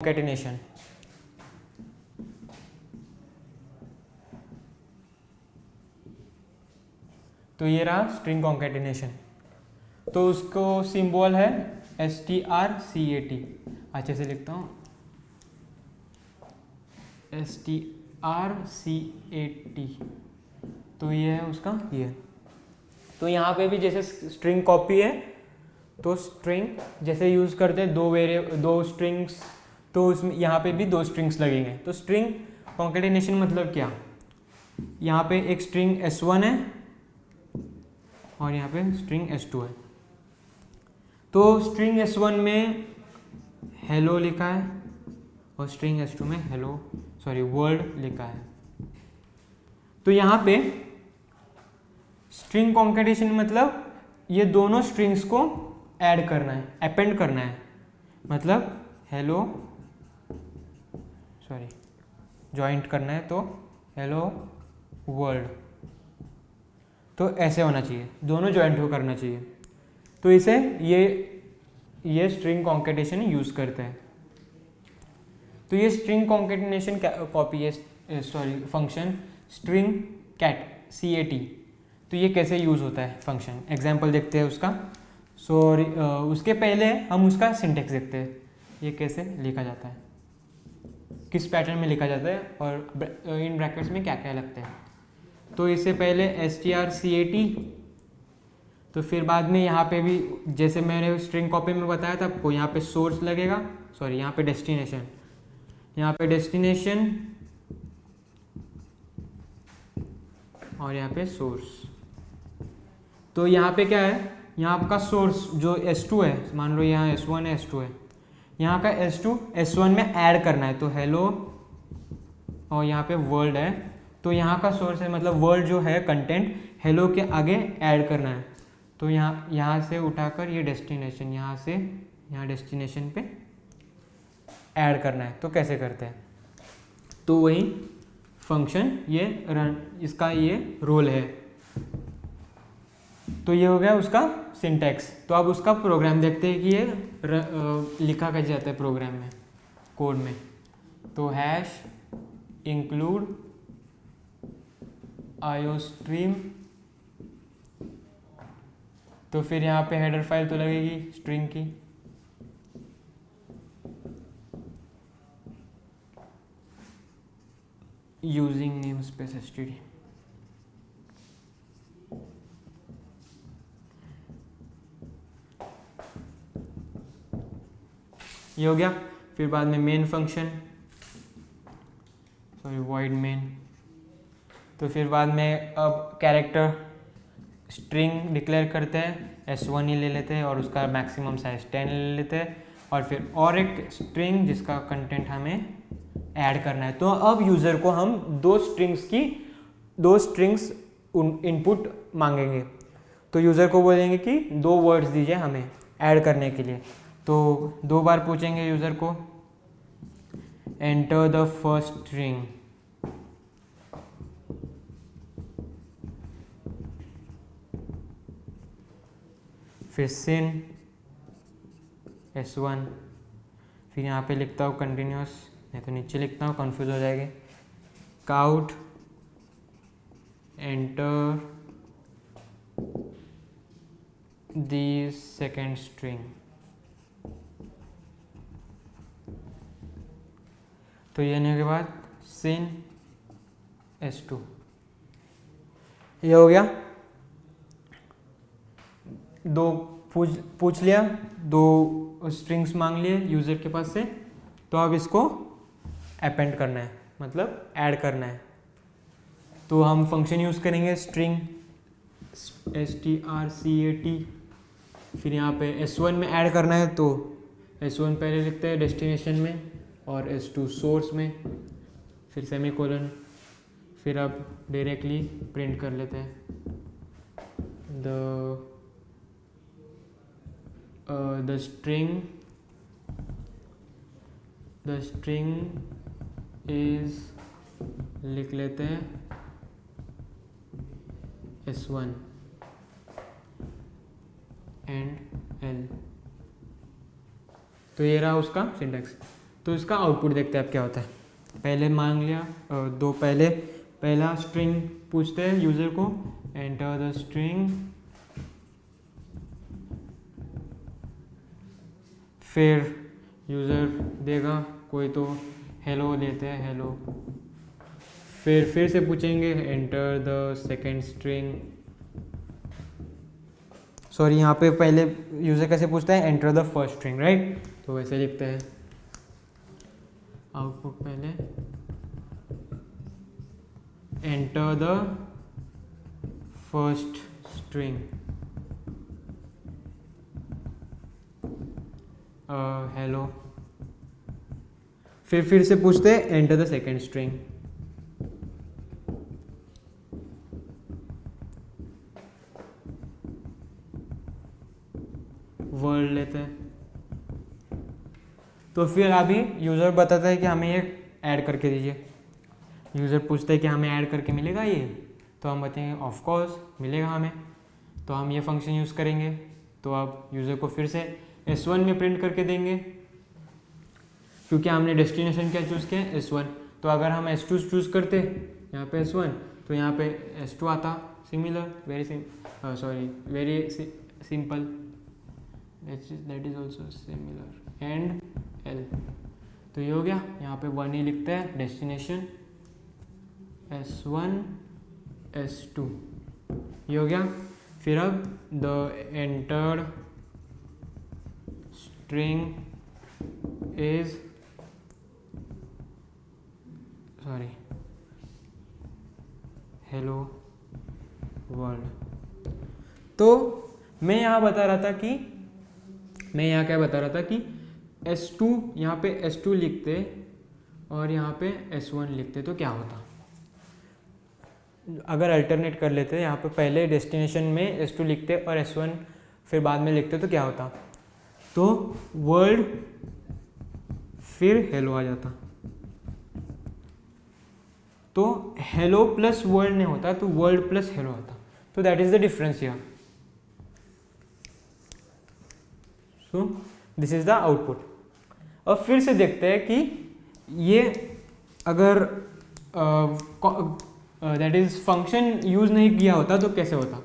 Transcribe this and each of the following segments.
concatenation। तो ये रहा स्ट्रिंग कॉन्केटिनेशन। तो उसको सिंबल है STRCAT। अच्छे से लिखता हूँ STRCAT। तो ये है उसका ये। तो यहाँ पे भी जैसे स्ट्रिंग कॉपी है तो स्ट्रिंग जैसे यूज़ करते हैं दो स्ट्रिंग्स, तो उसमें यहाँ पे भी दो स्ट्रिंग्स लगेंगे। तो स्ट्रिंग कॉन्केटिनेशन मतलब क्या, यहाँ पे एक स्ट्रिंग S1 है और यहाँ पे स्ट्रिंग S2 है। तो स्ट्रिंग S1 में हेलो लिखा है और स्ट्रिंग S2 में वर्ल्ड लिखा है। तो यहाँ पे स्ट्रिंग कॉन्केटिनेशन मतलब ये दोनों स्ट्रिंग्स को ऐड करना है, अपेंड करना है। मतलब जॉइंट करना है तो हेलो वर्ल्ड, तो ऐसे होना चाहिए, दोनों जॉइंट हो करना चाहिए। तो इसे ये स्ट्रिंग कॉन्केटिनेशन यूज़ करते हैं। तो ये string concatenation copy function string cat CAT। तो ये कैसे यूज़ होता है फंक्शन, एग्जाम्पल देखते हैं उसका। उसके पहले हम उसका सिंटेक्स देखते हैं, ये कैसे लिखा जाता है, किस पैटर्न में लिखा जाता है और इन ब्रैकेट्स में क्या क्या लगते हैं। तो इससे पहले STRCAT, तो फिर बाद में यहाँ पे भी जैसे मैंने स्ट्रिंग कॉपी में बताया था आपको, यहाँ पे सोर्स लगेगा, यहाँ पे डेस्टिनेशन, और यहाँ पे सोर्स। तो यहाँ पे क्या है, यहाँ आपका सोर्स जो S2 है, मान लो यहाँ S1 है, S2 है, यहाँ का S2 S1 में ऐड करना है। तो हेलो और यहाँ पे वर्ल्ड है, तो यहाँ का सोर्स है, मतलब वर्ल्ड जो है कंटेंट हेलो के आगे ऐड करना है। तो यहाँ से उठाकर ये डेस्टिनेशन, यहाँ से यहाँ डेस्टिनेशन पे ऐड करना है। तो कैसे करते हैं, तो वही फंक्शन इसका ये रोल है। तो ये हो गया उसका सिंटैक्स। तो अब उसका प्रोग्राम देखते हैं कि ये लिखा कैसे जाता है प्रोग्राम में, कोड में। तो #include iostream, तो फिर यहाँ पे हेडर फाइल तो लगेगी स्ट्रिंग की, यूजिंग नेमस्पेस std। ये हो गया। फिर बाद में मेन फंक्शन, void main। तो फिर बाद में अब कैरेक्टर स्ट्रिंग डिक्लेयर करते हैं, S1 ही ले लेते हैं और उसका मैक्सिमम साइज 10 ले लेते हैं, और फिर और एक स्ट्रिंग जिसका कंटेंट हमें ऐड करना है। तो अब यूज़र को हम दो स्ट्रिंग्स इनपुट मांगेंगे। तो यूज़र को बोलेंगे कि 2 वर्ड्स दीजिए हमें ऐड करने के लिए। तो 2 बार पूछेंगे यूज़र को, एंटर द फर्स्ट स्ट्रिंग, फिर सिन S1, फिर यहाँ पे लिखता हूँ कंटिन्यूस, नहीं तो नीचे लिखता हूँ, कंफ्यूज हो जाएगी, cout, enter the second string. तो ये होने के बाद सिन S2, ये हो गया। दो पूछ लिया, 2 स्ट्रिंग्स मांग लिए यूज़र के पास से। तो अब इसको अपेंड करना है, मतलब ऐड करना है। तो हम फंक्शन यूज़ करेंगे स्ट्रिंग STRCAT। फिर यहाँ पे S1 में ऐड करना है, तो S1 पहले लिखते हैं डेस्टिनेशन में और S2 सोर्स में, फिर सेमीकोलन। फिर अब डायरेक्टली प्रिंट कर लेते हैं the string is, लिख लेते हैं S1 and L। तो ये रहा उसका सिंटैक्स। तो इसका आउटपुट देखते हैं अब क्या होता है। पहले मान लिया पहला स्ट्रिंग पूछते हैं यूज़र को, एंटर द स्ट्रिंग, फिर यूज़र देगा कोई, तो हेलो लेते हैं, हेलो। फिर से पूछेंगे enter the second string, sorry यहाँ पे पहले यूज़र कैसे पूछता है, enter the first string, right. तो वैसे लिखते हैं आउटपुट पहले, enter the first string, hello. फिर से पूछते हैं enter the second string, word लेते हैं। तो फिर अभी यूज़र बताता है कि हमें ये ऐड करके दीजिए। यूज़र पूछता है कि हमें ऐड करके मिलेगा ये, तो हम बताएंगे ऑफ कोर्स मिलेगा हमें, तो हम ये फंक्शन यूज़ करेंगे। तो अब यूज़र को फिर से S1 में प्रिंट करके देंगे, क्योंकि हमने डेस्टिनेशन क्या चूज़ किया है, S1। तो अगर हम S2 चूज़ करते यहाँ पे S1, तो यहाँ पे S2 आता। Similar, very simple, that is also similar, and L। तो ये हो गया, यहाँ पे 1 ही लिखते हैं, डेस्टिनेशन S1 S2, ये हो गया। फिर अब the entered string is hello world. तो मैं यहाँ क्या बता रहा था कि S2 यहाँ पे S2 लिखते और यहाँ पे S1 लिखते तो क्या होता, अगर अल्टरनेट कर लेते, यहाँ पे पहले डेस्टिनेशन में S2 लिखते और S1 फिर बाद में लिखते तो क्या होता, तो वर्ल्ड फिर हेलो आ जाता। तो हेलो प्लस वर्ल्ड नहीं होता, तो वर्ल्ड प्लस हेलो आता। तो that is the difference here. So this is the output. अब फिर से देखते हैं कि ये अगर दैट इज फंक्शन यूज नहीं किया होता तो कैसे होता।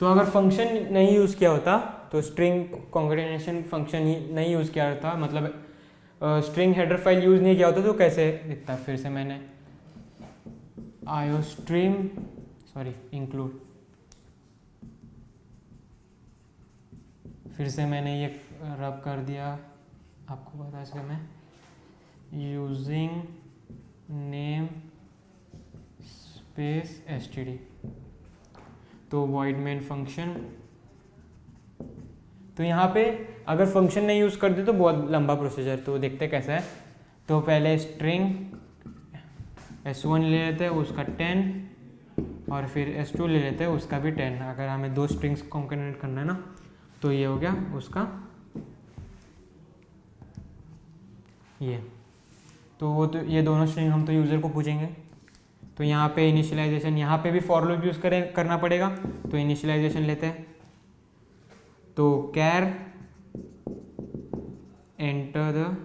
तो अगर फंक्शन नहीं यूज किया होता, तो स्ट्रिंग कॉन्केटेनेशन फंक्शन नहीं यूज किया होता, मतलब स्ट्रिंग हेडर फाइल यूज नहीं किया होता, तो कैसे दिखता। फिर से मैंने आयोस्ट्रीम इंक्लूड, फिर से मैंने ये रब कर दिया, आपको पता है इसका मैं यूजिंग नेम स्पेस std, तो void main फंक्शन। तो यहाँ पे अगर फंक्शन नहीं यूज़ करते तो बहुत लंबा प्रोसीजर, तो देखते कैसा है। तो पहले स्ट्रिंग S1 ले लेते हैं, उसका 10, और फिर S2 ले लेते हैं, उसका भी 10। अगर हमें दो स्ट्रिंग्स कॉन्केटेनेट करना है ना, तो ये हो गया उसका ये। तो वो तो ये दोनों स्ट्रिंग हम तो यूज़र को पूछेंगे। तो यहाँ पे इनिशियलाइजेशन, यहाँ पे भी फॉर लूप यूज़ करना पड़ेगा। तो इनिशियलाइजेशन लेते हैं, तो कैर एंटर द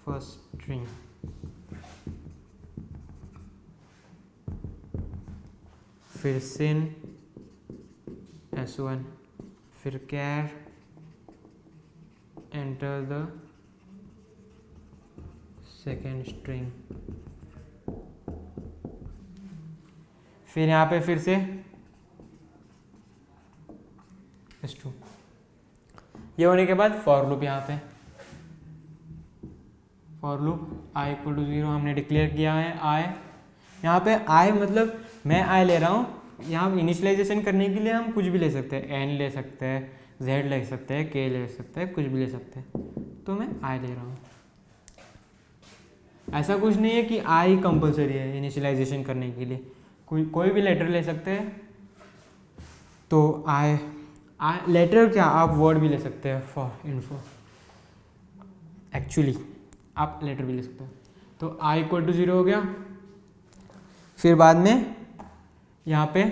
फर्स्ट स्ट्रिंग, फिर सिन S1, फिर कैर एंटर द सेकेंड स्ट्रिंग, फिर यहाँ पे फिर से S2। ये होने के बाद फॉर लूप, यहाँ पे फॉर लूप i = 0 हमने डिक्लेयर किया है। i यहाँ पे i मतलब मैं i ले रहा हूँ। यहाँ इनिशियलाइजेशन करने के लिए हम कुछ भी ले सकते हैं, n ले सकते हैं, z ले सकते हैं, k ले सकते हैं, कुछ भी ले सकते हैं। तो मैं i ले रहा हूँ। ऐसा कुछ नहीं है कि i कंपलसरी है इनिशियलाइजेशन करने के लिए, कोई भी लेटर ले सकते हैं। तो i लेटर क्या, आप वर्ड भी ले सकते हैं, फॉर इन्फो, एक्चुअली आप लेटर भी ले सकते हैं। तो i = 0 हो गया। फिर बाद में यहाँ पे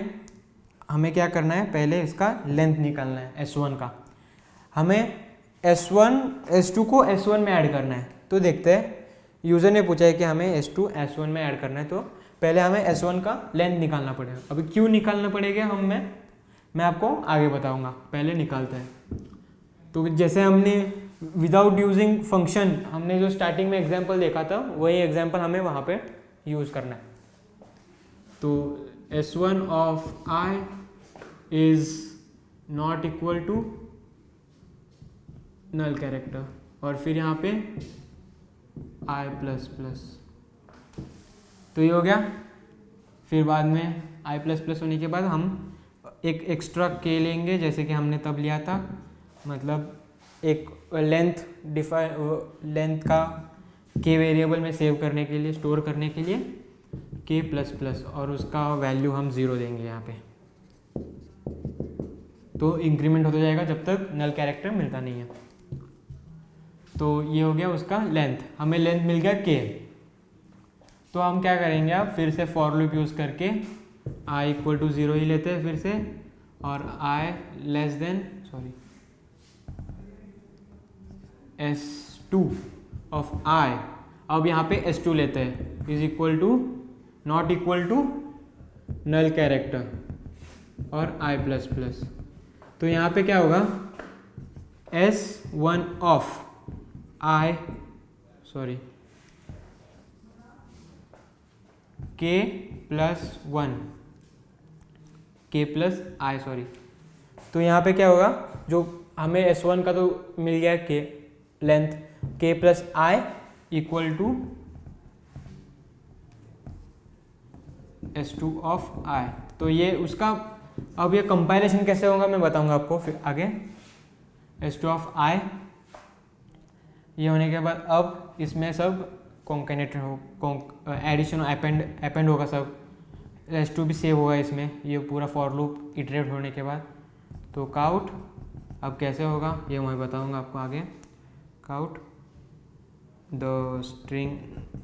हमें क्या करना है, पहले इसका लेंथ निकालना है S1 का। हमें S1 S2 को S1 में ऐड करना है। तो देखते हैं, यूज़र ने पूछा है कि हमें S2 S1 में ऐड करना है, तो पहले हमें S1 का लेंथ निकालना पड़ेगा। अभी क्यों निकालना पड़ेगा मैं आपको आगे बताऊंगा, पहले निकालते हैं। तो जैसे हमने विदाउट यूजिंग फंक्शन, हमने जो स्टार्टिंग में एग्जांपल देखा था, वही एग्जांपल हमें वहाँ पे यूज़ करना है। तो S1 of I is not equal to null character, और फिर यहाँ पे I प्लस प्लस, तो ये हो गया। फिर बाद में I प्लस प्लस होने के बाद हम एक एक्स्ट्रा k लेंगे, जैसे कि हमने तब लिया था, मतलब एक लेंथ का k वेरिएबल में सेव करने के लिए, स्टोर करने के लिए k प्लस प्लस, और उसका वैल्यू हम 0 देंगे यहाँ पे। तो इंक्रीमेंट होता जाएगा जब तक नल कैरेक्टर मिलता नहीं है। तो ये हो गया उसका लेंथ, हमें लेंथ मिल गया k। तो हम क्या करेंगे, अब फिर से फॉर लूप यूज़ करके I इक्वल टू 0 ही लेते हैं फिर से, और I less than S2 of I, अब यहाँ पे S2 लेते हैं, is equal to not equal to null character और I प्लस प्लस। तो यहाँ पे क्या होगा, S1 of I k plus 1 k plus I तो यहाँ पे क्या होगा, जो हमें S1 का तो मिल गया k length, k plus I equal to S2 of I। तो ये उसका, अब ये कंपाइलेशन कैसे होगा मैं बताऊंगा आपको फिर आगे। S2 ऑफ I, ये होने के बाद अब इसमें सब कॉन्केनेटर हो, एडिशन अपेंड होगा सब, S2 भी सेव होगा इसमें, ये पूरा फॉर लूप इटरेट होने के बाद। तो काउट अब कैसे होगा ये मैं बताऊंगा आपको आगे। Cout the string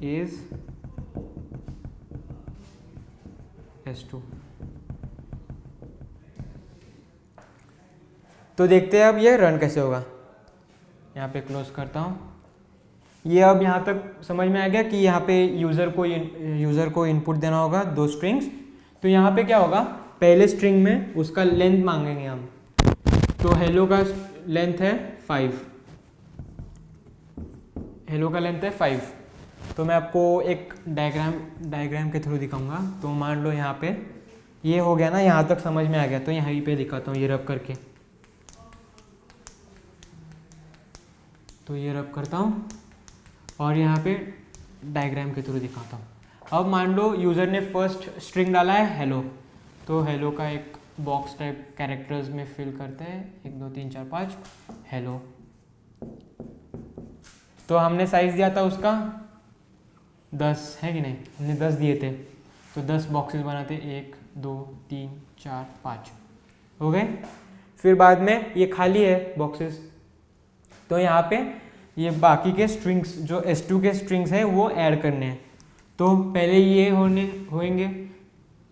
is S2। तो देखते हैं अब ये रन कैसे होगा। यहाँ पे क्लोज करता हूँ। ये अब यहाँ तक समझ में आ गया कि यहाँ पे यूज़र को इनपुट देना होगा 2 स्ट्रिंग्स। तो यहाँ पे क्या होगा, पहले स्ट्रिंग में उसका लेंथ मांगेंगे हम। तो हेलो का लेंथ है 5, हेलो का लेंथ है 5। तो मैं आपको एक डायग्राम के थ्रू दिखाऊंगा। तो मान लो यहाँ पे ये हो गया ना, यहाँ तक समझ में आ गया। तो यहाँ पे दिखाता हूँ, ये रब करके। तो ये रब करता हूँ और यहाँ पे डायग्राम के थ्रू दिखाता हूँ। अब मान लो यूज़र ने फर्स्ट स्ट्रिंग डाला है हेलो, तो हेलो का एक बॉक्स टाइप कैरेक्टर्स में फिल करते हैं, 1 2 3 4 5 हेलो। तो हमने साइज दिया था उसका 10, है कि नहीं, हमने 10 दिए थे। तो 10 बॉक्सेस बनाते, 1 2 3 4 5 हो गए। फिर बाद में ये खाली है बॉक्सेस, तो यहाँ पे ये बाकी के स्ट्रिंग्स जो S2 के स्ट्रिंग्स हैं वो ऐड करने हैं। तो पहले ये होंगे,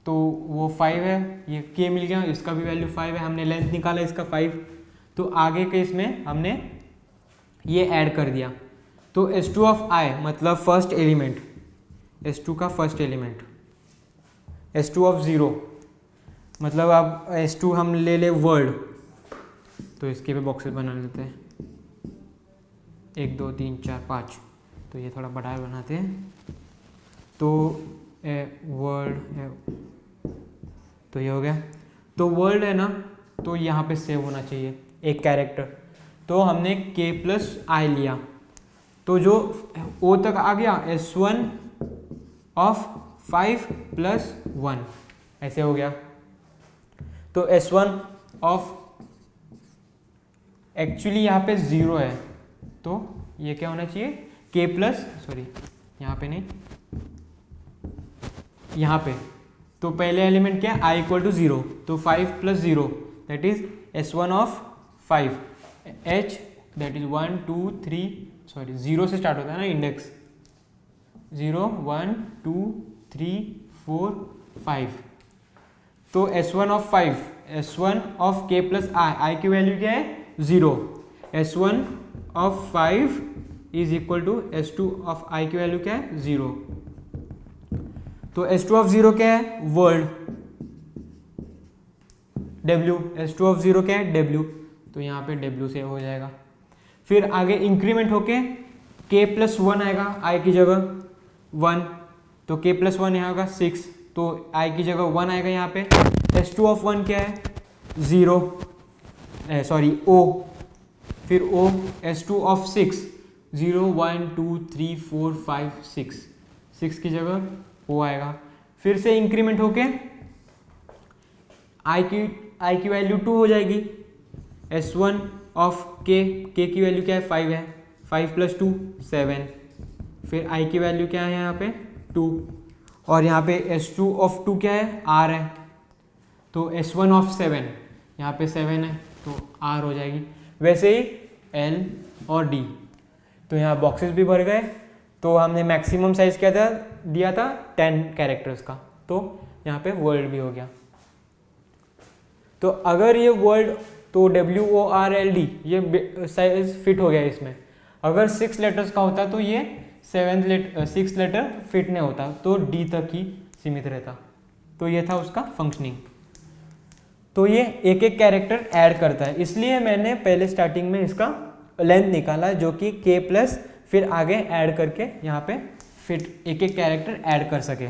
तो वो 5 है, ये k मिल गया, इसका भी वैल्यू 5 है, हमने लेंथ निकाला इसका 5। तो आगे के इसमें हमने ये ऐड कर दिया। तो S2 ऑफ I मतलब फर्स्ट एलिमेंट, S2 का फर्स्ट एलिमेंट, S2 ऑफ 0 मतलब अब S2 हम ले ले वर्ल्ड, तो इसके पे बॉक्सेस बना लेते हैं, 1 2 3 4 5। तो ये थोड़ा बड़ा बनाते हैं। तो वर्ल्ड है, तो ये हो गया। तो वर्ल्ड है ना, तो यहाँ पे सेव होना चाहिए एक कैरेक्टर। तो हमने k प्लस I लिया, तो जो O तक आ गया S1 ऑफ 5 प्लस 1 ऐसे हो गया। तो S1 ऑफ एक्चुअली यहाँ पे 0 है, तो ये क्या होना चाहिए k प्लस, यहाँ पे नहीं, यहाँ पे। तो पहले एलिमेंट क्या है, I इक्वल टू 0, तो 5 plus 0 that is S1 of 5, H that is 1 2 3 0 से स्टार्ट होता है ना इंडेक्स, 0 1 2 3 4 5। तो S1 of 5, S1 of k plus i की वैल्यू क्या है 0, S1 of 5 is equal to S2 of i की वैल्यू क्या है 0। तो S2 ऑफ 0 क्या है वर्ल्ड, W, S2 ऑफ 0 क्या है W, तो यहाँ पे W सेव हो जाएगा। फिर आगे इंक्रीमेंट होके k प्लस 1 आएगा i की जगह 1, तो k प्लस 1 यहाँ होगा 6, तो i की जगह 1 आएगा यहाँ पे। S2 ऑफ 1 क्या है 0, सॉरी O, फिर O, S2 ऑफ 6 0 1 2 3 4 5 6, 6 की जगह O आएगा। फिर से इंक्रीमेंट होके i की वैल्यू 2 हो जाएगी। S1 ऑफ k की वैल्यू क्या है 5 है, 5 प्लस 2 7, फिर i की वैल्यू क्या है यहाँ पे 2, और यहाँ पे S2 ऑफ 2 क्या है R है, तो S1 ऑफ 7 यहाँ पे 7 है तो R हो जाएगी। वैसे ही L और D, तो यहाँ बॉक्सेस भी भर गए। तो हमने मैक्सिमम साइज क्या था दिया था 10 कैरेक्टर्स का, तो यहाँ पे वर्ल्ड भी हो गया। तो अगर ये वर्ल्ड, तो WORLD ये साइज फिट हो गया इसमें। अगर 6 लेटर्स का होता तो ये 6 लेटर फिट नहीं होता, तो D तक ही सीमित रहता। तो ये था उसका फंक्शनिंग। तो ये एक एक कैरेक्टर ऐड करता है, इसलिए मैंने पहले स्टार्टिंग में इसका लेंथ निकाला जो कि k प्लस फिर आगे ऐड करके यहाँ पे फिट एक एक कैरेक्टर ऐड कर सके।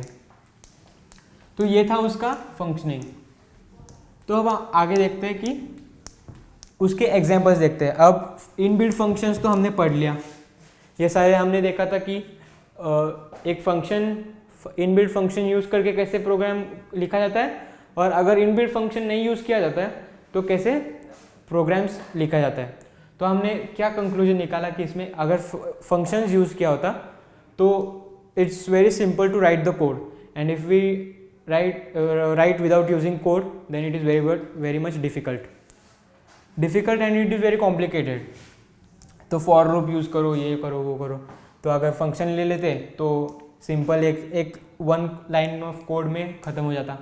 तो ये था उसका फंक्शनिंग। तो अब आगे देखते हैं कि उसके एग्जांपल्स देखते हैं। अब इनबिल्ट फंक्शंस तो हमने पढ़ लिया, ये सारे हमने देखा था कि एक फंक्शन इनबिल्ट फंक्शन यूज़ करके कैसे प्रोग्राम लिखा जाता है, और अगर इनबिल्ट फंक्शन नहीं यूज़ किया जाता है तो कैसे प्रोग्राम्स लिखा जाता है। तो हमने क्या कंक्लूजन निकाला कि इसमें अगर फंक्शंस यूज़ किया होता तो it's very simple to write the code, and if we write without using code then it is very much difficult and it is very complicated. तो फॉर लूप यूज़ करो, ये करो, वो करो। तो अगर फंक्शन ले लेते तो सिंपल एक 1 लाइन ऑफ कोड में ख़त्म हो जाता।